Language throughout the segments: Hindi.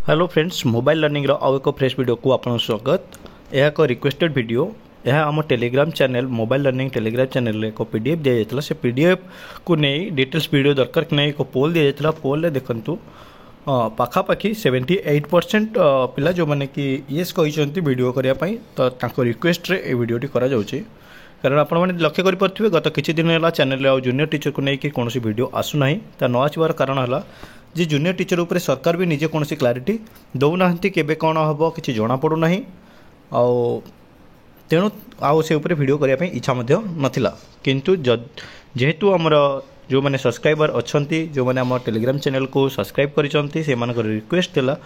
हेलो फ्रेंड्स, मोबाइल लर्निंग रो आउ एक फ्रेश वीडियो को आपन स्वागत। यह एक रिक्वेस्टेड वीडियो। यह आम Telegram channel mobile learning Telegram channel एक पीडीएफ दिया जाता। से पीडीएफ को नहीं डिटेल्स वीडियो दरकार कि नहीं एक पोल दिया जाता। पोल रे देखंतु पाखापाखि 78% पिला जो माने कि येस कहते वीडियो करने तो रिक्वेस्ट रे वीडियोटी करा जाउची। कारण आपण मैंने लक्ष्य करें गत किसी दिन है चैनल जूनियर टीचर को लेकिन कौन वीडियो आसूना ता न आसबार कारण है जी जूनियर टीचर उपर सरकार भी निजे कौन क्लारिटी दौना केबे कौन हम कि जना पड़ूना तेणु आउ से वीडियो करने इच्छा नाला किंतु जेहेतु आमर जो मैंने सब्सक्राइबर अच्छा जो मैंने आम टेलीग्राम चैनल को सब्सक्राइब कर रिक्वेस्ट थिला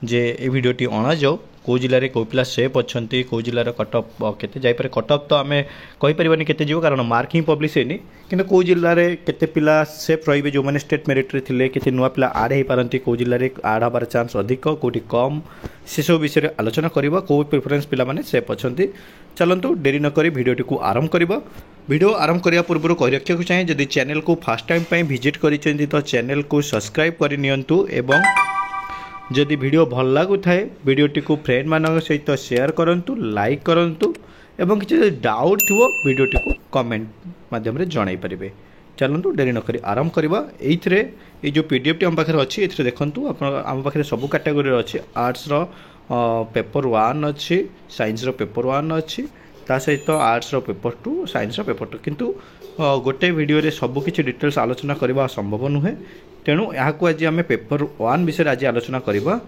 जे ए वीडियोटी अणा जाओ कौ जिले में कौ पिला सेफ अच्छा कौ जिलार कटअप केते जाइपर कटअप तो आम कहीपरि केते जीव कारण मार्क ही पब्लिश होनी कि कौ जिले में केते पिला सेफ रे जो मैंने स्टेट मेरिट थे केते नुआ पिला आड हो पारती कौ जिले में आड हबार चान्स अधिक कौटी कम से सब विषय आलोचना करवा कौ प्रिफरेन्स पिला माने सेफ अच्छा। चलतु डेरी नक भिडियोटी को आरंभ करवा। वीडियो आरंभ करने पूर्व कही रखा चाहिए जदि चैनल को फर्स्ट टाइम विजिट करिसेंती तो चैनल को सब्सक्राइब करनियंतु एवं जदि वीडियो भल लगु थाए वीडियोटी को फ्रेंड मान सहित शेयर करंतु लाइक करंतु एवं किसी डाउट थो वीडियोटी को कमेंट माध्यम रे जणाई परिबे। चलतु डेरी नकरी आरंभ करवा। एइथरे ए जो पीडीएफ टी हम पाखरे अछि एथरे देखंतु आपण हम पाखरे सब कैटेगरी अछि। आर्ट्स रो पेपर 1 अछि, साइंस रो पेपर 1 अछि, ता सहित आर्ट्स रो पेपर 2, साइंस रो पेपर 2 किंतु गोटे वीडियो रे सब किछि डिटेल्स आलोचना करबा संभव नुहे। तेणु यहाँ आज आम पेपर 1 विषय आज आलोचना करवा।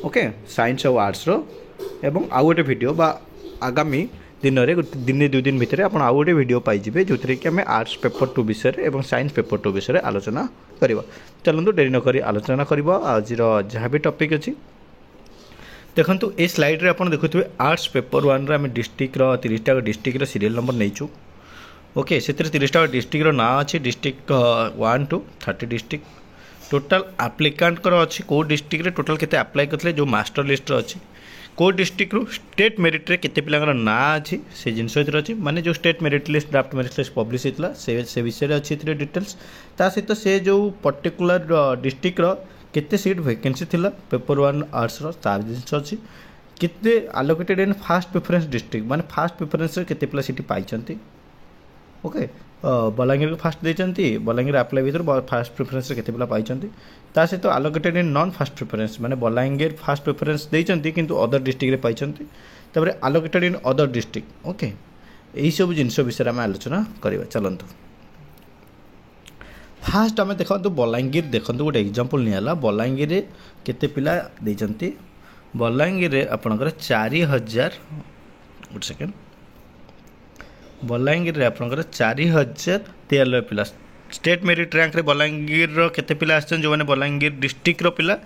ओके, साइंस और आर्ट्स रो एवं आउ गोटे वीडियो बा आगामी दिन में दिन 2 दिन भितर आप आउ गोटे वीडियो पाइबे जो कि आम आर्ट्स पेपर 2 विषय एवं साइंस पेपर 2 विषय आलोचना करवा। चलतु डेरी नक आलोचना करवा आज जहाँ भी टॉपिक अच्छी देखंतु ए स्लाइड रे आपण देखुथिबे आर्ट्स पेपर 1 रे आम डिस्ट्रिक्ट रो 30 टा डिस्ट्रिक्ट रो सीरियल नंबर नैचु। ओके, से 30 टा डिस्ट्रिक्ट रो ना अछि डिस्ट्रिक्ट 1 टू 30 डिस्ट्रिक्ट टोटाल आप्लिकांट कर अच्छी कौ डिस्ट्रिक्ट रे टोटाल केते अप्लाई करते जो मास्टर लिस्ट अच्छी कौ डिस्ट्रिक्ट रु स्टेट मेरिट रे केते पिलांगर ना अच्छी से जिनस अच्छी माने जो state merit list draft merit list publish होता से विषय अच्छी डिटेल्स ता सहित से जो पर्टिकुलर डिस्ट्रिक्ट रो केते सीट वैकेंसी थिला पेपर 1 आर्ट्स रो तार जिनस अच्छी केते आलोकेटेड इन फास्ट प्रेफरेंस डिस्ट्रिक्ट माने फास्ट प्रेफरेंस रे केते पिला सीट पाइचंती। ओके, बलांगीर को फास्ट देती बलांगीर आप्लाई भर फास्ट प्रिफरेन्स केते पिला पाइचंती ता सहित आलोकेटेड इन नॉन फास्ट प्रिफरेंस माने बलांगीर फास्ट प्रिफरेंस देइचंती किंतु अदर डिस्ट्रिक्ट रे पाइचंती तबरे आलोकेटेड इन अदर डिस्ट्रिक्ट। ओके, एही सब जिंस विषय में आलोचना करबा। चलंतु फास्ट आम देखो बलांगीर देखो गोटे एग्जांपल नियाला बलांगीर रे केते पिला देइचंती बलांगीर रे आपनकर 4000 गुड सेकंड बलांगीर रे आपनकर 4013 पिला स्टेट मेरिट रैंक रे बलांगीर रो केते पिला आछन जो माने बलांगीर डिस्ट्रिक्ट रो पिला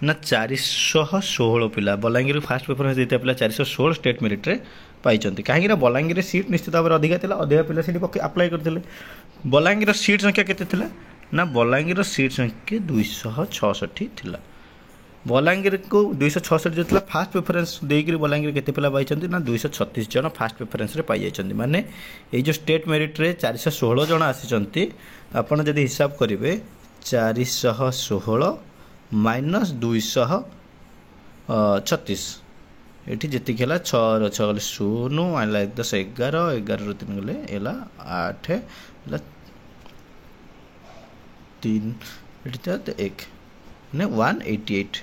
ना 416 पिला बलांगीर फास्ट प्रेफरेंस देता पिला 416 स्टेट मेरिट रे पाइचंती कहीं बलांगीर रे सीट निश्चित भाव अधिका थिला अधिका पिला सीट अप्लाई करथिले। बलांगीर रो सीट संख्या केते थिला ना बलांगीर रो सीट संख्या 266 थिला। बलांगीर को 266 जो था फास्ट प्रेफरेंस देकर बलांगीर केते पिला पाइचंती ना 236 जन फास्ट प्रेफरेंस रे पाई जाइचंती माने ए जो स्टेट मेरिट रे 416 जन आसीचंती आपण जदि हिसाब करिवे 416 माइनस 236 एठी जति केला 6 6 0 आइला 10 11 11 रो 3 गले एला 8 एला 3 एठी त 1 ने 188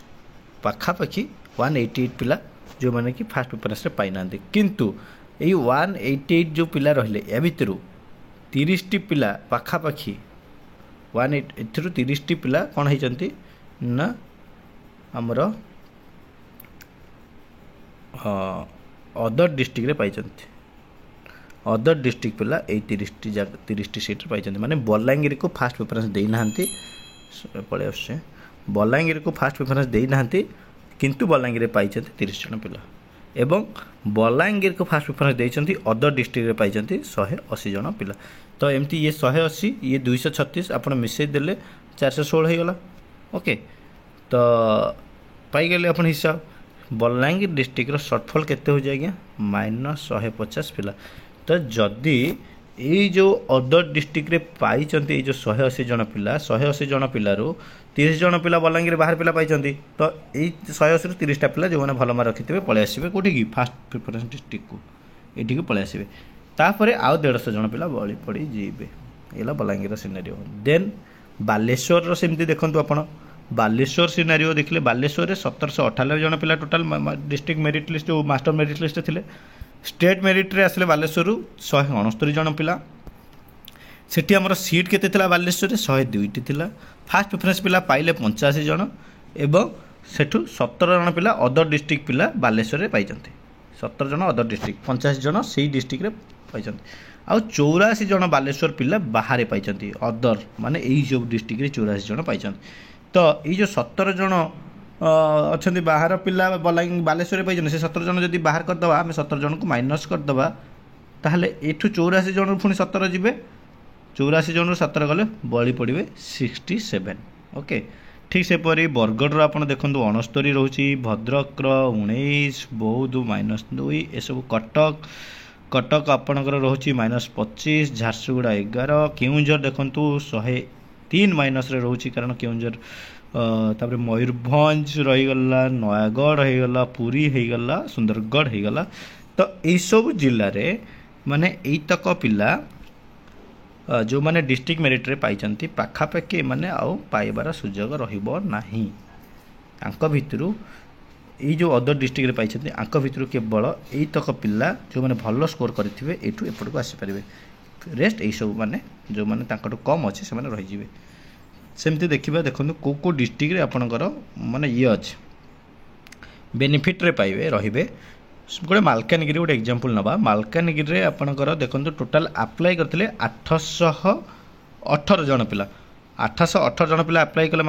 पाखापाखि 188 पिला जो माने कि फास्ट प्रेफरेंस रे पाई नांदे किंतु एई 188 जो पिला रहले या भितरु 30 टी पिला पाखापाखि 18 एथरु 30 टी पिला कोन हैचंती ना हमरो अदर डिस्ट्रिक्ट रे पाइचंती अदर डिस्ट्रिक्ट पिला ए 30 टी सीट रे पाइचंती माने बलांगीर को फास्ट प्रेफरेंस देई नांती पळे आसे बलांगीर को फास्ट प्रेफरेंस दे ना किंतु बलांगीर पाइचंती 30 जन पिला एवं बलांगीर को फास्ट प्रेफरेंस देइचंती अदर डिस्ट्रिक्ट रे पाइचंती 180 जन पिला। तो एमती ये 180 ये 236 आपण मिसै देले 416 हो गला। ओके, तो पाई गेले आपण हिसाब बलांगीर डिस्ट्रिक्ट रो शॉर्टफॉल केते हो जाय गया -150 पिला। तो जदी ये जो अदर डिस्ट्रिक्ट रे पाइचंती ये जो 180 जन पिला 180 जन पिलारू 30 जन पिला बलांगीर बाहर पिला पाइचंती तो ये 180 रु 30 टा पिला जो मैंने भल मार्क रखिथे पळे आसीबे कोठी की फास्ट प्रिफरेंस डिस्ट्रिक्ट को एठी को पळे आसीबे तापर आउ 150 जन पिला बळी पड़ी जीबे एला बलांगीर सिनेरियो देन बालेश्वर रो सेमती देखंतु आपण बालेश्वर सिनेरियो देखले बालेश्वर रे 1798 जन पिला टोटल डिस्ट्रिक्ट मेरिट लिस्ट जो मास्टर मेरिट लिस्ट थिले स्टेट मेरिट रे आसले बालेश्वर 169 जन पिला सेठी हमर सीट केते थिला बालेश्वर रे 102 टी थिला फास्ट प्रेफरेंस पिला पाइले 85 जन एवं सेठु 17 जन पिला अदर डिस्ट्रिक्ट पिला बालेश्वर रे पाइचंती 17 जन अदर डिस्ट्रिक्ट 50 जन सेही डिस्ट्रिक्ट रे पाइचंती आ 84 जन बालेश्वर पिला बाहर पाइचंती अदर माने एही जो डिस्ट्रिक्ट रे 84 जन पाइचंती तो ये जो 17 जन अच्छा बाहर पिला बालेश्वर पाई से 17 जन जब बाहर करदे आम 17 जन को माइनस करदे ताहले एठू 84 जन पुणी 17 जी 84 जन 17 गले बड़ी पड़े 67 ओके ठीक सेपरी बरगढ़ आप देखो 69 रोचे भद्रक 19 बौद्ध -2 एसबू कटक कटक आपणकर रोचे -25 झारसुगुड़ा 11 केउंझर देखु 103 माइनस रोचे कारण केउंझर तापर मयूरभंज रहीगला नयागढ़ रहीगला पुरी होगला सुंदरगढ़ होगला तो यही सब जिले में माने यतक पिला जो माने डिस्ट्रिक्ट मेरिट रे पाइचंती पाखापाखि माने आउ पाइबार सुजोग रहिबो नाही आंक भितरु ये जो अदर डिस्ट्रिक्ट रे पाइचंती आंक भितरु केवल यतक पिला जो माने भलो स्कोर करथिबे एठू एपट को आसी परिबे रेस्ट यही सब माने जो माने तांकटो कम अछि से माने रहि जिवे सेमती देखा देखो को डिस्ट्रिक्ट रे आपणकर माने ये अच्छे बेनिफिट रे पाइबे रहिबे गोटे मालकानगिरी गोटे एग्जांपल नबा मालकानगिरी रे आपणकर देखो टोटाल अप्लाई करथिले 818 जन पिला 818 जन पिला अप्लाई कले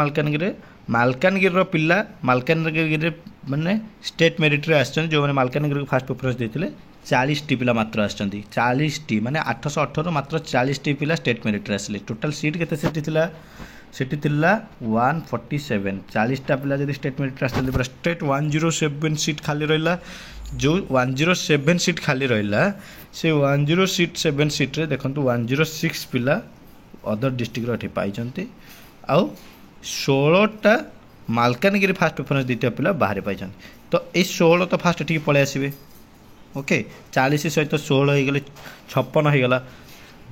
मालकानगिरी रो पिला मालकानगिरी माने स्टेट मेरिट रे आछन जो माने मालकानगिरी को फास्ट प्रेफरेंस देथिले 40 टी पिला मात्र आछंती 40 टी माने 818 मात्र 40 टी पिला स्टेट मेरिट रे आसले टोटाल सीट केते सीट थिला सेठी थिला 147 40 टा पिला जदि स्टेट मेरिट आसते पूरा स्टेट 107 सीट खाली रहिला जो 107 सीट खाली रहिला से 107 सीट रे देखंतु 106 पिला अदर डिस्ट्रिक्ट रो पाइचंती आउ 16 टा मालकानगिरी फास्ट प्रेफरेंस दितिया पिला बाहर पाइचंती तो ए 16 तो फास्ट ठीक पळे आसीबे ओके 40 सहित 16 हो गले 56 हो गला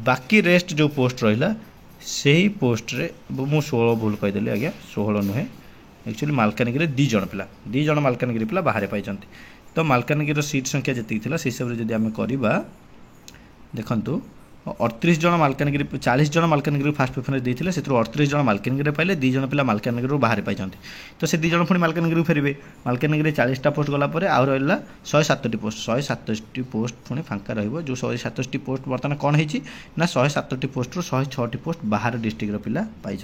बाकी रेस्ट जो पोस्ट रहिला से ही पोस्ट रे मु 16 भूल कहीदेली आज्ञा 16 नुहे एक्चुअली मालकानगिरी 2 जन मालकानगिरी पिला बाहर पाइचंती तो मालकानगिरी सीट संख्या जी थी से हिसाब से जब आम करवा देखु 38 जन मालकानगिरी 40 जन मालकानगिरी फास्ट प्रेफरेंस देते से 38 जन मालकानगिरी पाइले 2 जन पिला मालकानगिरी बाहर पाई तो से 2 जन पुणी मालकानगिरी फेरबे मालकानगिरी 40टा पोस्ट गला आ रहा 107 पोस्ट 107 पोस्ट पुणी फांका रहिबो जो 107 पोस्ट बर्तमान कौन है ना 107 पोस्ट रु 106 पोस्ट बाहर डिस्ट्रिक्ट पिला पाई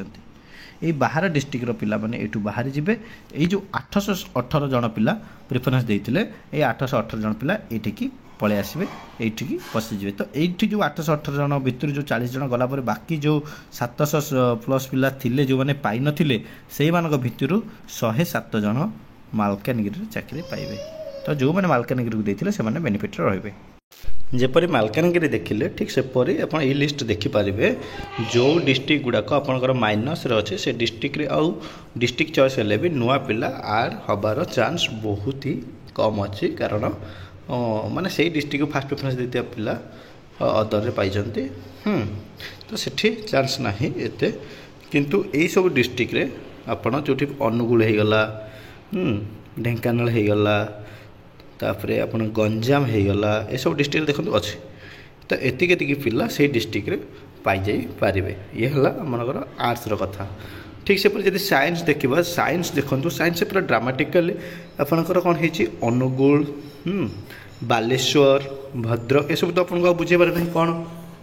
ये बाहर डिस्ट्रिक्ट पिला माने एठू बाहर जिबे ये जो 818 जन पिला प्रेफरेंस देइथिले ये 818 जन पिला एठिकी पळे आसीबे एठिकी पसि जिबे तो एठी जो 818 जन भितर जो 40 जन गला पर बाकी जो 700 प्लस पिला थिले जो माने पाई नथिले सेही मानक भितरु 107 जन मालकानगिरी चाकरी पाइबे तो जो माने मालकानगिरी को देइथिले से माने बेनिफिट रहबे जेपरी मालकानगिरी देखिले ठीक सेपरी आप ये लिस्ट देखिपारे जो डिस्ट्रिक्ट गुड़ाक आपंकर माइनस अच्छे से डिस्ट्रिक्ट रे आउ डिस्ट्रिक्ट चॉइस हेले भी नुआ पिला आड हबार चांस बहुत ही कम अच्छी कारण माने से डिस्ट्रिक्ट को फास्ट प्रेफरेंस देते पिला अदर पाइजंती तो सेठी चांस नहीं एते किंतु यही सब डिस्ट्रिक्ट रे आपण जो अनुगुल हो गला ढेंकानाल हो गला तापरे अपन गंजाम हो गला ये सब डिस्ट्रिक्ट देखो अच्छे तो एतिक पिला से डिस्ट्रिक्ट रे पाई जाई पारिबे ये हला मनकर आर्ट्स रो कथा ठीक से जब साइंस देखा साइंस देखो साइंस पूरा ड्रामाटिकली आपंकर कौन है अनुगुल बालेश्वर भद्रक ये सब तो आपको बुझे पारे नहीं कौन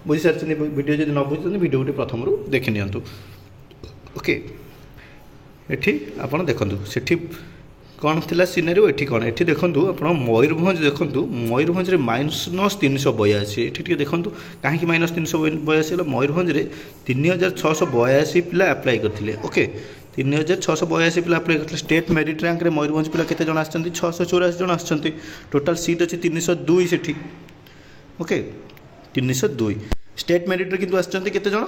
बुझी सारी वीडियो जब न बुझे वीडियो गोटे प्रथम देखी नियंतु ओके एठी आपन देखंतु सेठी कौन थी सिनेरियो एठी कौन एठी देखंतु आप मयूरभंज देखंतु मयूरभंज रे -382 एठी देखंतु कहीं -382 मयूरभंज रे 3682 पिला अप्लाई करथिले ओके 3682 पिला अप्लाई करथिले स्टेट मेरिट रैंक रे मयूरभंज पिला केते जण आछंती 684 जण आछंती टोटल सीट अछि 302 सेठी ओके 302 स्टेट मेरिट किंतु आछंती केते जण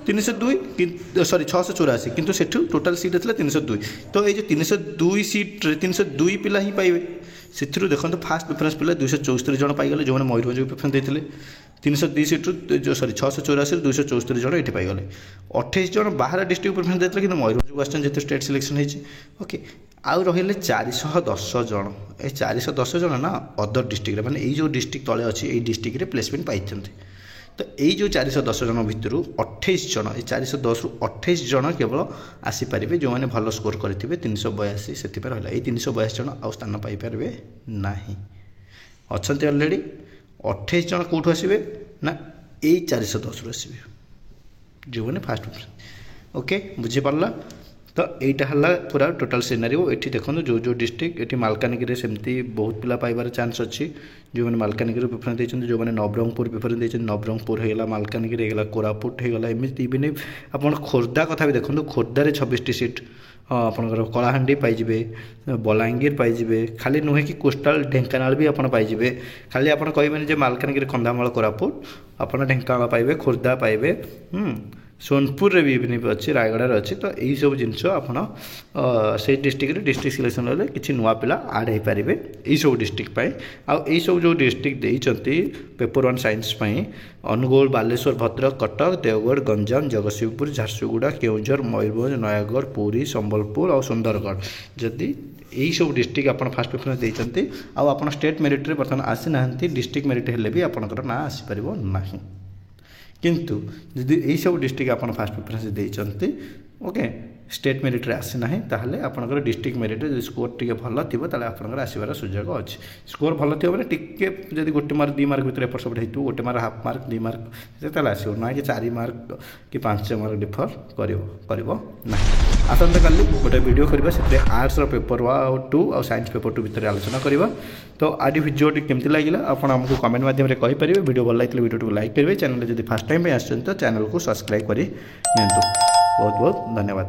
302 सॉरी 684 किंतु सेठू टोटल सीट आसला 302 तो ये जो 302 सीट 302 पिला ही पाइबे से देखो फास्ट प्रिफरेन्स पिला 274 जन पाइगले जो मयूरभंज को प्रिफरेन्स देते 302 सीट्रु जो सॉरी 684 274 जन ये पाइगले 28 जन बाहर डिस्ट्रिक्ट प्रिफरेन्स देते कि मयूरभंज को आसान जेहतु स्टेट सिलेक्शन होती ओके आउ रही 410 जन ये 410 जन ना अदर डिस्ट्रिक्ट मैंने ये जो डिस्ट्रिक्ट तले अच्छी ये डिस्ट्रिक्ट प्लेसमेंट पाई तो यही जो 410 जन भितर 28 जन ये 410 रु 28 जन केवल आसीपारे जो मैंने भल स्कोर करेंगे 382 से रहा ये 382 जन आउ स्थान पाइपारे ना अच्छा अलरेडी 28 जन कौटू आसवे ना यही 410 रु आसवे जो मैंने फास्ट ओके बुझीपारा तो यहाँ है पूरा टोटाल सिनारियो ये देखो जो जो डिस्ट्रिक्ट ये मालकानगिरी सेमती बहुत पिला पाइबार चांस अच्छी जो मैंने मालकानगिरी प्रिफरेन्स देते जो मैंने नवरंगपुर प्रिफरेन्स देते नवरंगपुर होगा मालकानगिरी होगा कोरापुट होगा एमती इवन आप खोर्धा कथा भी देखो खोर्धार 26 सीट आपंकर कलाहांडी पाइबे बलांगीर पाइबे खाली नुहे कि कोस्टाल ढेंकानाल भी आप पाइबे खाली आप कहे मालकानगिरी कंधामाल कोरापुट आप ढेंकानाल पाइबे खोर्धा पाइबे सोनपुर रे भी अच्छी रायगढ़ अच्छी तो यही सब जिनस आप से डिस्ट्रिक्ट डिस्ट्रिक्ट सिलेक्शन हेल्ले किसी नुआ पिला आड हो पारे यही सब डिस्ट्रिक्ट आई सब जो डिस्ट्रिक्ट देती पेपर 1 साइंस अनुगोल बालेश्वर भद्रक कटक देवगढ़ गंजाम जगतसिंहपुर झारसुगुड़ा केउझर मयूरभंज नयागढ़ पुरी संबलपुर और सुंदरगढ़ जदि यही सब डिस्ट्रिक्ट आप फास्ट प्रिफरेन्स देते आप स्टेट मेरिट बर्तमान आसी ना डिस्ट्रिक्ट मेरिट हेल्ले भी आपंकर ना आसीपर ना किंतु जदि यही सब डिस्ट्रिक्ट आप फास्ट प्रिफरेन्स देते ओके स्टेट मेरिट आसी ना ताहले आपनकर डिस्ट्रिक्ट मेरिट जो स्कोर टी भल थी आपंकर आसबार सुजोग अच्छी स्कोर भल थी मैंने टिके जब गोटे मार्क 2 मार्क भर एपट सेपट हो गोटे मार्क हाफ मार्क 2 मार्क आसो ना कि 4 मार्क कि 5 मार्क डिफर करना आसंता काली गोटे वीडियो करवा से आर्ट्स पेपर 2 और साइंस पेपर 2 भितर आलोचना करवा तो आज वीडियो केमती लगे आप आमको कमेंट माध्यम कहींपर वीडियो भल लगे वीडियो को लाइक करेंगे चैनल जब फास्ट टाइम आस चैनल को सब्सक्राइब कर बहुत बहुत धन्यवाद।